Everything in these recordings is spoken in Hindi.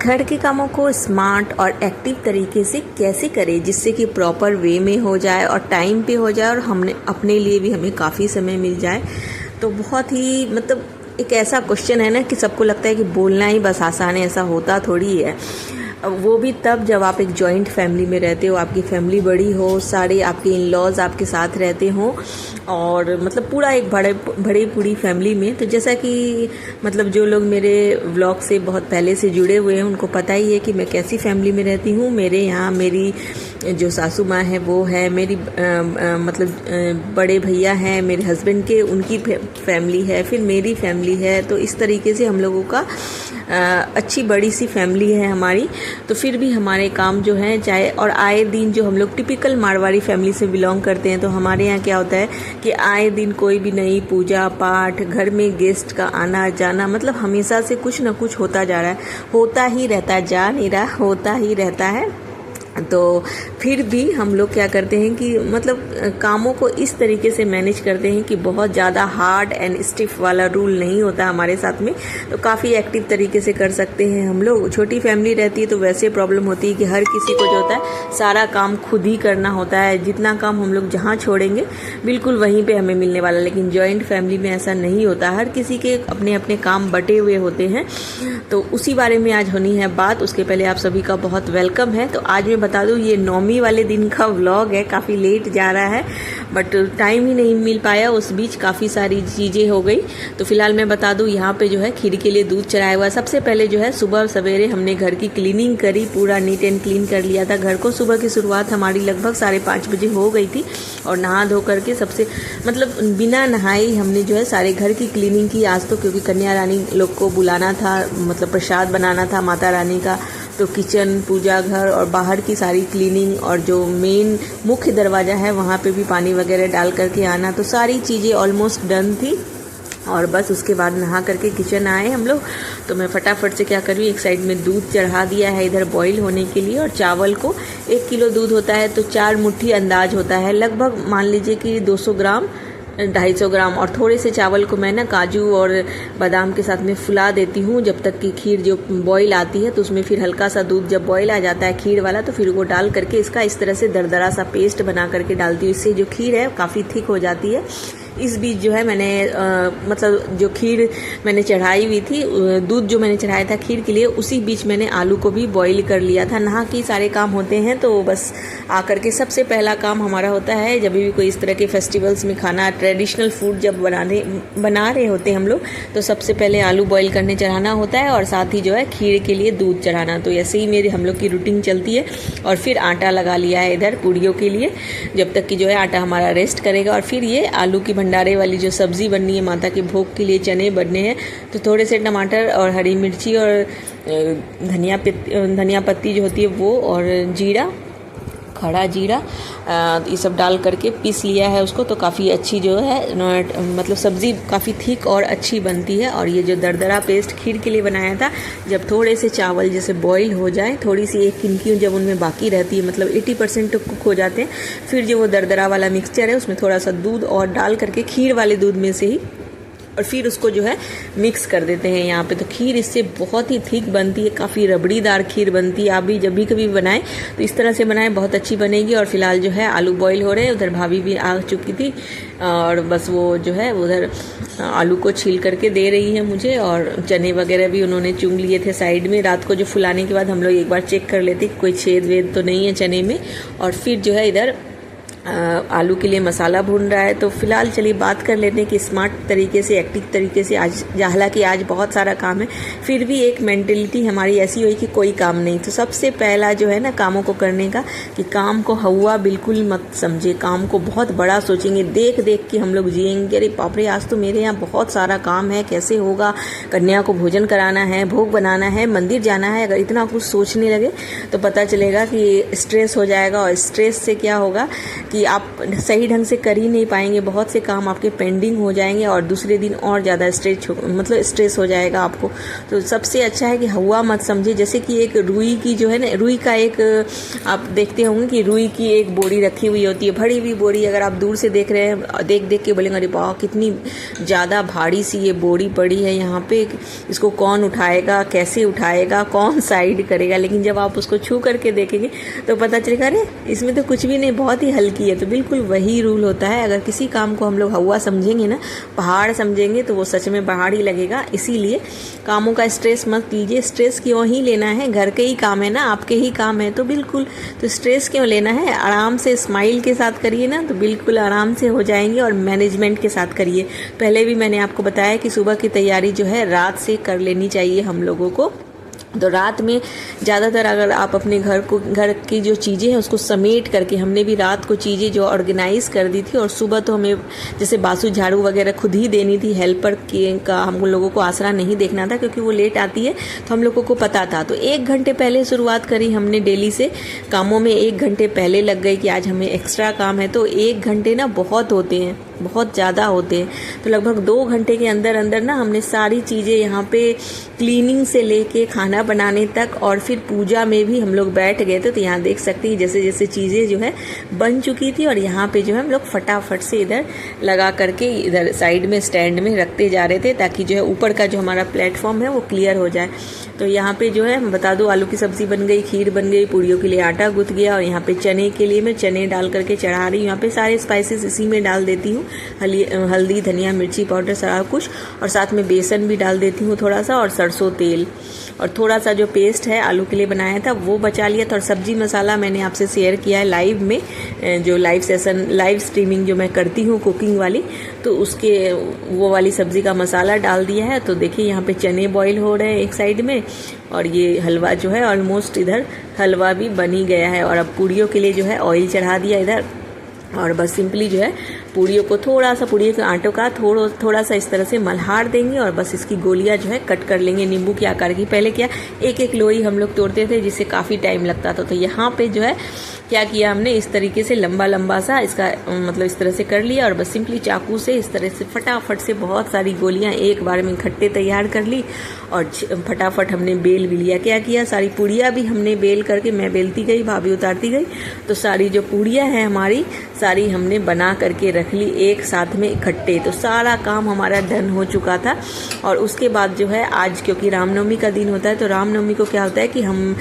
घर के कामों को स्मार्ट और एक्टिव तरीके से कैसे करें जिससे कि प्रॉपर वे में हो जाए और टाइम पे हो जाए और हमने अपने लिए भी हमें काफ़ी समय मिल जाए। तो बहुत ही एक ऐसा क्वेश्चन है ना कि सबको लगता है कि बोलना ही बस आसान है, ऐसा होता थोड़ी है। वो भी तब जब आप एक जॉइंट फैमिली में रहते हो, आपकी फैमिली बड़ी हो, सारे आपके इन लॉज आपके साथ रहते हों और पूरा एक बड़े पूरी फैमिली में। तो जैसा कि जो लोग मेरे व्लॉग से बहुत पहले से जुड़े हुए हैं उनको पता ही है कि मैं कैसी फैमिली में रहती हूँ। मेरे यहाँ मेरी जो सासू माँ है वो है, मेरी बड़े भैया हैं मेरे हस्बैंड के, उनकी फैमिली है, फिर मेरी फैमिली है। तो इस तरीके से हम लोगों का अच्छी बड़ी सी फैमिली है हमारी। तो फिर भी हमारे काम जो हैं चाहे और आए दिन जो हम लोग टिपिकल मारवाड़ी फैमिली से बिलोंग करते हैं, तो हमारे यहाँ क्या होता है कि आए दिन कोई भी नई पूजा पाठ, घर में गेस्ट का आना जाना, हमेशा से कुछ ना कुछ होता जा रहा है, होता ही रहता है, जा नहीं रहा, होता ही रहता है। तो फिर भी हम लोग क्या करते हैं कि कामों को इस तरीके से मैनेज करते हैं कि बहुत ज़्यादा हार्ड एंड स्टिफ वाला रूल नहीं होता हमारे साथ में। तो काफ़ी एक्टिव तरीके से कर सकते हैं हम लोग। छोटी फैमिली रहती है तो वैसे प्रॉब्लम होती है कि हर किसी को जो होता है सारा काम खुद ही करना होता है, जितना काम हम लोग जहाँ छोड़ेंगे बिल्कुल वहीं पर हमें मिलने वाला। लेकिन जॉइंट फैमिली में ऐसा नहीं होता, हर किसी के अपने अपने काम बटे हुए होते हैं। तो उसी बारे में आज होनी है बात। उसके पहले आप सभी का बहुत वेलकम है। तो आज मैं बता दूं, ये 9वीं वाले दिन का व्लॉग है, काफ़ी लेट जा रहा है बट टाइम ही नहीं मिल पाया, उस बीच काफ़ी सारी चीज़ें हो गई। तो फिलहाल मैं बता दूं, यहाँ पे जो है खीर के लिए दूध चढ़ाया हुआ है। सबसे पहले जो है सुबह सवेरे हमने घर की क्लीनिंग करी, पूरा नीट एंड क्लीन कर लिया था घर को। सुबह की शुरुआत हमारी लगभग 5:30 बजे हो गई थी और नहा धो करके सबसे बिना नहाए हमने जो है सारे घर की क्लीनिंग की आज तो, क्योंकि कन्या रानी लोग को बुलाना था, प्रसाद बनाना था माता रानी का। तो किचन, पूजा घर और बाहर की सारी क्लीनिंग और जो मेन मुख्य दरवाज़ा है वहाँ पे भी पानी वगैरह डाल करके आना, तो सारी चीज़ें ऑलमोस्ट डन थी। और बस उसके बाद नहा करके किचन आए हम लोग। तो मैं फटाफट से क्या करूँ, एक साइड में दूध चढ़ा दिया है इधर बॉईल होने के लिए। और चावल को 1 किलो दूध होता है तो 4 मुट्ठी अंदाज होता है, लगभग मान लीजिए कि 200 ग्राम 250 ग्राम। और थोड़े से चावल को मैं काजू और बादाम के साथ में फुला देती हूँ जब तक कि खीर जो बॉईल आती है। तो उसमें फिर हल्का सा दूध जब बॉईल आ जाता है खीर वाला, तो फिर वो डाल करके इसका इस तरह से दरदरा सा पेस्ट बना करके डालती हूँ। इससे जो खीर है काफ़ी थिक हो जाती है। इस बीच जो है मैंने जो खीर मैंने चढ़ाई हुई थी, दूध जो मैंने चढ़ाया था खीर के लिए, उसी बीच मैंने आलू को भी बॉईल कर लिया था। नहा के सारे काम होते हैं तो बस आकर के सबसे पहला काम हमारा होता है, जब भी कोई इस तरह के फेस्टिवल्स में खाना, ट्रेडिशनल फूड जब बना रहे होते हैं हम लोग, तो सबसे पहले आलू बॉईल करने चढ़ाना होता है और साथ ही जो है खीर के लिए दूध चढ़ाना। तो ऐसे ही हम लोग की रूटीन चलती है। और फिर आटा लगा लिया है इधर पूड़ियों के लिए, जब तक कि जो है आटा हमारा रेस्ट करेगा। और फिर ये आलू की भंडारे वाली जो सब्ज़ी बननी है माता के भोग के लिए, चने बनने हैं, तो थोड़े से टमाटर और हरी मिर्ची और धनिया पत्ती जो होती है वो, और जीरा, खड़ा जीरा, ये सब डाल करके पीस लिया है उसको। तो काफ़ी अच्छी जो है सब्ज़ी काफ़ी थिक और अच्छी बनती है। और ये जो दरदरा पेस्ट खीर के लिए बनाया था, जब थोड़े से चावल जैसे बॉईल हो जाए, थोड़ी सी एक किनकी जब उनमें बाकी रहती है, 80% तो कुक हो जाते हैं, फिर जो वो दरदरा वाला मिक्सचर है उसमें थोड़ा सा दूध और डाल करके खीर वाले दूध में से ही, और फिर उसको जो है मिक्स कर देते हैं यहाँ पे। तो खीर इससे बहुत ही थिक बनती है, काफ़ी रबड़ीदार खीर बनती है। आप भी जब भी कभी बनाएं तो इस तरह से बनाएं, बहुत अच्छी बनेगी। और फिलहाल जो है आलू बॉईल हो रहे हैं, उधर भाभी भी आ चुकी थी और बस वो जो है उधर आलू को छील करके दे रही है मुझे। और चने वगैरह भी उन्होंने चुन लिए थे साइड में। रात को जो फुलाने के बाद हम लोग एक बार चेक कर लेते कोई छेद वेद तो नहीं है चने में। और फिर जो है इधर आलू के लिए मसाला भून रहा है। तो फिलहाल चलिए बात कर लेते हैं कि स्मार्ट तरीके से, एक्टिव तरीके से आज, हालांकि आज बहुत सारा काम है, फिर भी एक मेंटेलिटी हमारी ऐसी हुई कि कोई काम नहीं। तो सबसे पहला जो है कामों को करने का, कि काम को हवा बिल्कुल मत समझे, काम को बहुत बड़ा सोचेंगे। देख देख के हम लोग जिएंगे, अरे बाप रे आज तो मेरे यहाँ बहुत सारा काम है, कैसे होगा, कन्या को भोजन कराना है, भोग बनाना है, मंदिर जाना है। अगर इतना कुछ सोचने लगे तो पता चलेगा कि स्ट्रेस हो जाएगा। और स्ट्रेस से क्या होगा कि आप सही ढंग से कर ही नहीं पाएंगे, बहुत से काम आपके पेंडिंग हो जाएंगे और दूसरे दिन और ज़्यादा स्ट्रेस हो जाएगा आपको। तो सबसे अच्छा है कि हवा मत समझे। जैसे कि एक रुई की जो है ना, रुई का एक आप देखते होंगे कि रुई की एक बोरी रखी हुई होती है, भरी हुई बोरी। अगर आप दूर से देख रहे हैं, देख के बोलेंगे अरे वाह कितनी ज़्यादा भारी सी ये बोरी पड़ी है यहाँ पे, इसको कौन उठाएगा, कैसे उठाएगा, कौन साइड करेगा। लेकिन जब आप उसको छू करके देखेंगे तो पता चलेगा अरे इसमें तो कुछ भी नहीं, बहुत ही हल्की है। तो बिल्कुल वही रूल होता है, अगर किसी काम को हम लोग हवा समझेंगे ना, पहाड़ समझेंगे, तो वो सच में पहाड़ ही लगेगा। इसीलिए कामों का स्ट्रेस मत लीजिए। स्ट्रेस क्यों ही लेना है, घर के ही काम है ना, आपके ही काम है, तो बिल्कुल तो स्ट्रेस क्यों लेना है। आराम से स्माइल के साथ करिए ना, तो बिल्कुल आराम से हो जाएंगे। और मैनेजमेंट के साथ करिए। पहले भी मैंने आपको बताया कि सुबह की तैयारी जो है रात से कर लेनी चाहिए हम लोगों को। तो रात में ज़्यादातर अगर आप अपने घर की जो चीज़ें हैं उसको समेट करके, हमने भी रात को चीज़ें जो ऑर्गेनाइज़ कर दी थी, और सुबह तो हमें जैसे बासु झाड़ू वगैरह खुद ही देनी थी, हेल्पर का हम लोगों को आसरा नहीं देखना था क्योंकि वो लेट आती है, तो हम लोगों को पता था। तो 1 घंटे पहले शुरुआत करी हमने डेली से कामों में। 1 घंटे पहले लग गई कि आज हमें एक्स्ट्रा काम है। तो 1 घंटे ना बहुत होते हैं, बहुत ज़्यादा होते हैं। तो लगभग 2 घंटे के अंदर अंदर ना हमने सारी चीज़ें यहाँ पे क्लीनिंग से लेके खाना बनाने तक, और फिर पूजा में भी हम लोग बैठ गए थे। तो यहाँ देख सकते हैं जैसे जैसे चीज़ें जो है बन चुकी थी, और यहाँ पे जो है हम लोग फटाफट से इधर लगा करके इधर साइड में स्टैंड में रखते जा रहे थे, ताकि जो है ऊपर का जो हमारा प्लेटफॉर्म है वो क्लियर हो जाए। तो यहाँ पे जो है बता दो, आलू की सब्ज़ी बन गई, खीर बन गई, पूड़ियों के लिए आटा गूँथ गया, और यहाँ पे चने के लिए मैं चने डाल करके चढ़ा रही हूँ। यहाँ पे सारे स्पाइसेस इसी में डाल देती हूँ, हल्दी, धनिया, मिर्ची पाउडर, सारा कुछ, और साथ में बेसन भी डाल देती हूँ थोड़ा सा, और सरसों तेल, और थोड़ा सा जो पेस्ट है आलू के लिए बनाया था वो बचा लिया था। और सब्जी मसाला मैंने आपसे शेयर किया है लाइव में, जो लाइव स्ट्रीमिंग जो मैं करती हूँ कुकिंग वाली, तो उसके वो वाली सब्जी का मसाला डाल दिया है। तो देखिए यहाँ पे चने बॉईल हो रहे हैं एक साइड में, और ये हलवा जो है ऑलमोस्ट इधर हलवा भी बन ही गया है। और अब पूड़ियों के लिए जो है ऑयल चढ़ा दिया इधर, और बस सिंपली जो है पूड़ियों को थोड़ा सा, पूड़ियों के आटों का थोड़ा सा इस तरह से मल्हार देंगे, और बस इसकी गोलियां जो है कट कर लेंगे नींबू के आकार की। पहले क्या एक लोई हम लोग तोड़ते थे जिससे काफ़ी टाइम लगता था। तो यहाँ पे जो है क्या किया हमने, इस तरीके से लंबा सा इसका मतलब इस तरह से कर लिया, और बस सिंपली चाकू से इस तरह से फटाफट से बहुत सारी गोलियां एक बार में इकट्ठे तैयार कर ली, और फटाफट हमने बेल भी लिया। क्या किया, सारी पूड़ियाँ भी हमने बेल करके, मैं बेलती गई, भाभी उतारती गई, तो सारी जो पूड़ियाँ हैं हमारी सारी हमने बना करके रख ली एक साथ में इकट्ठे। तो सारा काम हमारा डन हो चुका था। और उसके बाद जो है आज क्योंकि रामनवमी का दिन होता है, तो रामनवमी को क्या होता है कि हम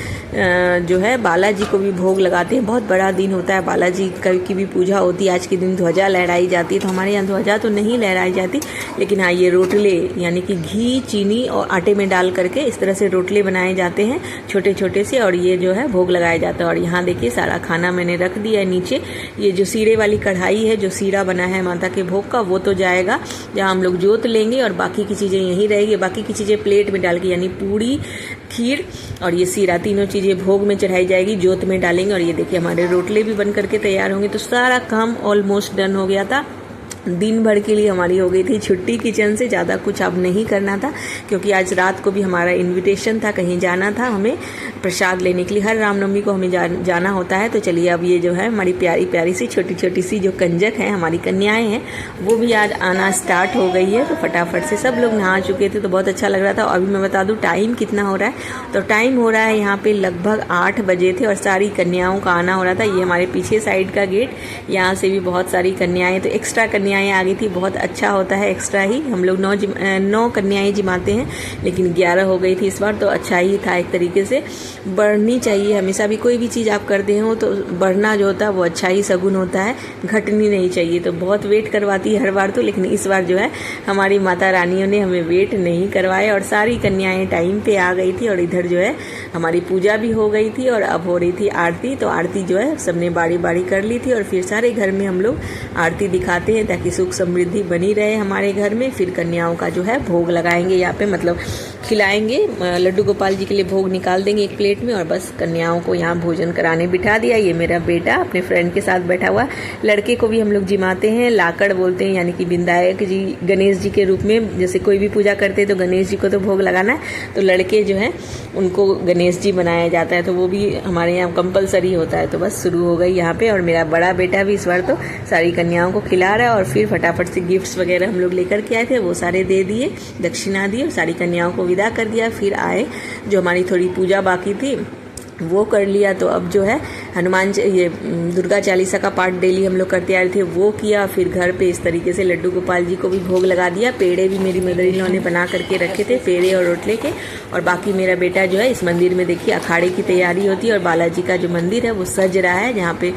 जो है बालाजी को भी भोग लगाते हैं। बहुत बड़ा दिन होता है, बालाजी की भी पूजा होती है। आज के दिन ध्वजा लहराई जाती है। तो हमारे यहाँ ध्वजा तो नहीं लहराई जाती, लेकिन हाँ ये रोटले यानी कि घी, चीनी और आटे में डाल करके इस तरह से रोटले बनाए जाते हैं छोटे छोटे से, और ये जो है भोग लगाया जाता है। और यहाँ देखिए सारा खाना मैंने रख दिया है नीचे। ये जो सीरे वाली कढ़ाई है, जो सीरा बना है माता के भोग का, वो तो जाएगा जहाँ हम लोग जोत लेंगे, और बाकी की चीज़ें यहीं रहेगी। बाकी की चीज़ें प्लेट में डाल के, यानी पूड़ी, खीर और ये सीरा, तीनों चीज़ें भोग में चढ़ाई जाएगी, जोत में डालेंगे। और ये देखिए हमारे रोटले भी बन करके तैयार होंगे। तो सारा काम ऑलमोस्ट डन हो गया था। दिन भर के लिए हमारी हो गई थी छुट्टी किचन से। ज़्यादा कुछ अब नहीं करना था, क्योंकि आज रात को भी हमारा इनविटेशन था, कहीं जाना था हमें प्रसाद लेने के लिए। हर रामनवमी को हमें जाना होता है। तो चलिए अब ये जो है हमारी प्यारी प्यारी सी छोटी छोटी सी जो कंजक हैं, हमारी कन्याएं हैं, वो भी आज आना स्टार्ट हो गई है। तो फटाफट से सब लोग नहा चुके थे, तो बहुत अच्छा लग रहा था। अभी मैं बता दूँ टाइम कितना हो रहा है। तो टाइम हो रहा है यहाँ पे लगभग 8 बजे थे, और सारी कन्याओं का आना हो रहा था। ये हमारे पीछे साइड का गेट, यहाँ से भी बहुत सारी कन्याएं, तो एक्स्ट्रा कन्याएं आ गई थी। बहुत अच्छा होता है एक्स्ट्रा ही, हम लोग 9 कन्याएं जिमाते हैं, लेकिन 11 हो गई थी इस बार। तो अच्छा ही था, एक तरीके से बढ़नी चाहिए। हमेशा भी कोई भी चीज़ आप करते हो तो बढ़ना जो होता है वो अच्छा ही सगुन होता है, घटनी नहीं चाहिए। तो बहुत वेट करवाती है हर बार तो, लेकिन इस बार जो है हमारी माता रानियों ने हमें वेट नहीं करवाया, और सारी कन्याएं टाइम पे आ गई थी। और इधर जो है हमारी पूजा भी हो गई थी, और अब हो रही थी आरती। तो आरती जो है सबने बारी बारी कर ली थी, और फिर सारे घर में हम लोग आरती दिखाते हैं, ताकि ताकि सुख समृद्धि बनी रहे हमारे घर में। फिर कन्याओं का जो है भोग लगाएंगे यहाँ पे, मतलब खिलाएंगे। लड्डू गोपाल जी के लिए भोग निकाल देंगे एक प्लेट में और बस कन्याओं को यहाँ भोजन कराने बिठा दिया। ये मेरा बेटा अपने फ्रेंड के साथ बैठा हुआ। लड़के को भी हम लोग जिमाते हैं, लाकड़ बोलते हैं, यानी कि विनायक जी गणेश जी के रूप में। जैसे कोई भी पूजा करते हैं तो गणेश जी को तो भोग लगाना है, तो लड़के जो हैं उनको गणेश जी बनाया जाता है, तो वो भी हमारे यहाँ कंपलसरी होता है। तो बस शुरू हो गई यहाँ पे, और मेरा बड़ा बेटा भी इस बार तो सारी कन्याओं को खिला रहा है। और फिर फटाफट से गिफ्ट्स वगैरह हम लोग लेकर के आए थे, वो सारे दे दिए, दक्षिणा दी और सारी कन्याओं को विदा कर दिया। फिर आए, जो हमारी थोड़ी पूजा बाकी थी वो कर लिया। तो अब जो है ये दुर्गा चालीसा का पाठ डेली हम लोग करते आ रहे थे, वो किया। फिर घर पे इस तरीके से लड्डू गोपाल जी को भी भोग लगा दिया। पेड़े भी मेरी मदर इन लॉ ने बना करके रखे थे, पेड़े और रोटले के। और बाकी मेरा बेटा जो है इस मंदिर में देखिए अखाड़े की तैयारी होती है, और बालाजी का जो मंदिर है वो सज रहा है, जहाँ पे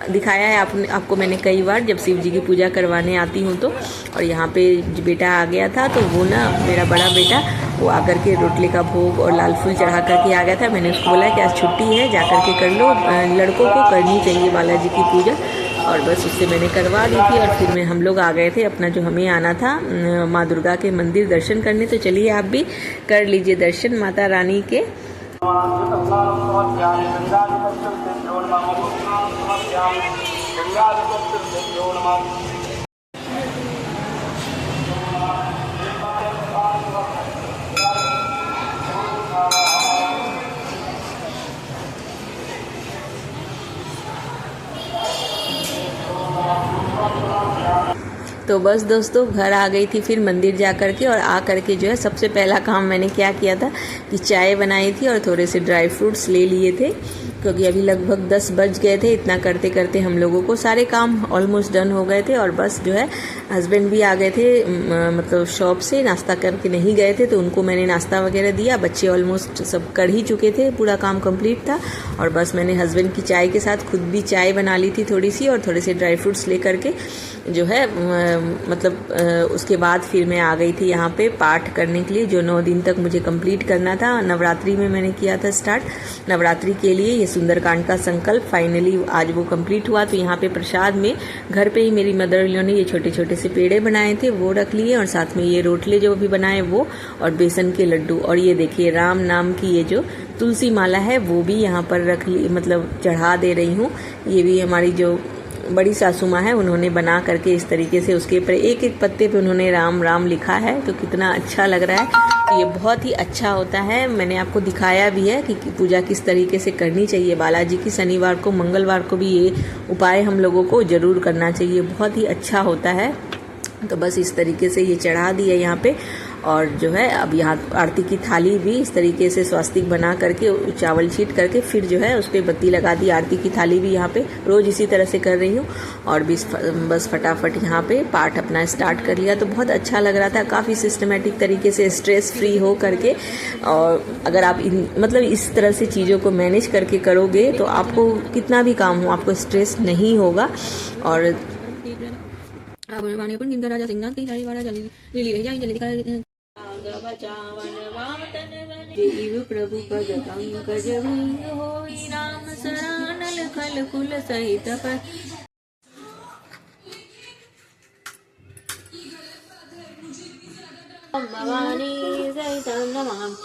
दिखाया है आपको मैंने कई बार जब शिव जी की पूजा करवाने आती हूँ तो। और यहाँ पे बेटा आ गया था, तो वो ना मेरा बड़ा बेटा वो आकर के रोटले का भोग और लाल फूल चढ़ा करके आ गया था। मैंने उसको बोला कि आज छुट्टी है, जा करके कर लो, लड़कों को करनी चाहिए बालाजी की पूजा। और बस उससे मैंने करवा दी थी। और फिर हम लोग आ गए थे अपना जो हमें आना था माँ दुर्गा के मंदिर दर्शन करने। तो चलिए आप भी कर लीजिए दर्शन माता रानी के। तो बस दोस्तों घर आ गई थी फिर मंदिर जा कर के, और आ कर के जो है सबसे पहला काम मैंने क्या किया था कि चाय बनाई थी और थोड़े से ड्राई फ्रूट्स ले लिए थे, क्योंकि अभी लगभग 10 बज गए थे। इतना करते करते हम लोगों को सारे काम ऑलमोस्ट डन हो गए थे। और बस जो है हस्बैंड भी आ गए थे, मतलब शॉप से नाश्ता करके नहीं गए थे, तो उनको मैंने नाश्ता वगैरह दिया। बच्चे ऑलमोस्ट सब कर ही चुके थे, पूरा काम कंप्लीट था। और बस मैंने हस्बैंड की चाय के साथ खुद भी चाय बना ली थी थोड़ी सी, और थोड़े से ड्राई फ्रूट्स ले करके जो है उसके बाद फिर मैं आ गई थी यहाँ पे पाठ करने के लिए, जो 9 दिन तक मुझे कंप्लीट करना था। नवरात्रि में मैंने किया था स्टार्ट, नवरात्रि के लिए ये सुंदरकांड का संकल्प फाइनली आज वो कंप्लीट हुआ। तो यहाँ पे प्रसाद में घर पे ही मेरी मदर इन लॉ ने ये छोटे छोटे से पेड़े बनाए थे, वो रख लिए, और साथ में ये रोटले जो भी बनाए वो, और बेसन के लड्डू। और ये देखिए राम नाम की ये जो तुलसी माला है वो भी यहाँ पर रख ली, मतलब चढ़ा दे रही हूँ। ये भी हमारी जो बड़ी सासू माँ है उन्होंने बना करके इस तरीके से उसके ऊपर एक एक पत्ते पे उन्होंने राम राम लिखा है, तो कितना अच्छा लग रहा है। तो ये बहुत ही अच्छा होता है। मैंने आपको दिखाया भी है कि पूजा किस तरीके से करनी चाहिए बालाजी की। शनिवार को मंगलवार को भी ये उपाय हम लोगों को ज़रूर करना चाहिए, बहुत ही अच्छा होता है। तो बस इस तरीके से ये चढ़ा दिया यहाँ पे। और जो है अब यहाँ आरती की थाली भी इस तरीके से स्वास्तिक बना करके चावल छीट करके फिर जो है उस पर बत्ती लगा दी। आरती की थाली भी यहाँ पे रोज़ इसी तरह से कर रही हूँ। और बस फटाफट यहाँ पे पाठ अपना स्टार्ट कर लिया। तो बहुत अच्छा लग रहा था, काफ़ी सिस्टमेटिक तरीके से स्ट्रेस फ्री हो करके। और अगर आप मतलब इस तरह से चीज़ों को मैनेज करके करोगे तो आपको कितना भी काम हो आपको स्ट्रेस नहीं होगा। और जीव प्रभु पद पंकज होई राम सरानल खल कुल सहित भवानी सहित नमः।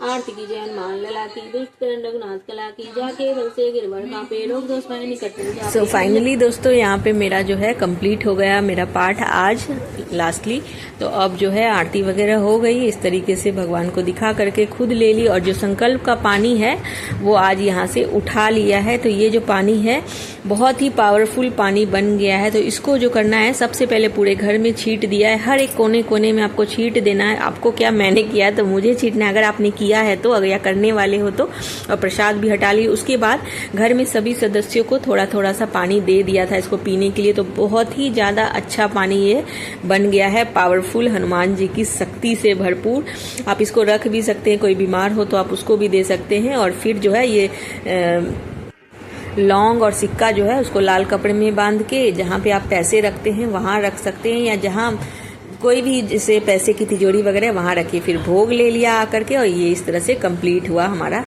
आरती की जैन मान लला की दुष्ट रघुनाथ कला की जाके बल से गिरवर का पे रोग दोष मैंने निकट। सो फाइनली दोस्तों यहाँ पे मेरा जो है कंप्लीट हो गया मेरा पाठ आज लास्टली। तो अब जो है आरती वगैरह हो गई, इस तरीके से भगवान को दिखा करके खुद ले ली। और जो संकल्प का पानी है वो आज यहाँ से उठा लिया है। तो ये जो पानी है बहुत ही पावरफुल पानी बन गया है। तो इसको जो करना है सबसे पहले पूरे घर में छीट दिया है, हर एक कोने कोने में आपको छीट देना है। आपको क्या मैंने किया है तो मुझे छीटना है, अगर आपने किया है तो, अगर या करने वाले हो तो। और प्रसाद भी हटा ली। उसके बाद घर में सभी सदस्यों को थोड़ा थोड़ा सा पानी दे दिया था इसको पीने के लिए। तो बहुत ही ज़्यादा अच्छा पानी ये बन गया है, पावरफुल, हनुमान जी की शक्ति से भरपूर। आप इसको रख भी सकते हैं, कोई बीमार हो तो आप उसको भी दे सकते हैं। और फिर जो है ये लौंग और सिक्का जो है उसको लाल कपड़े में बांध के जहाँ पे आप पैसे रखते हैं वहाँ रख सकते हैं, या जहाँ कोई भी जैसे पैसे की तिजोरी वगैरह वहाँ रखिए। फिर भोग ले लिया आकर के, और ये इस तरह से कंप्लीट हुआ हमारा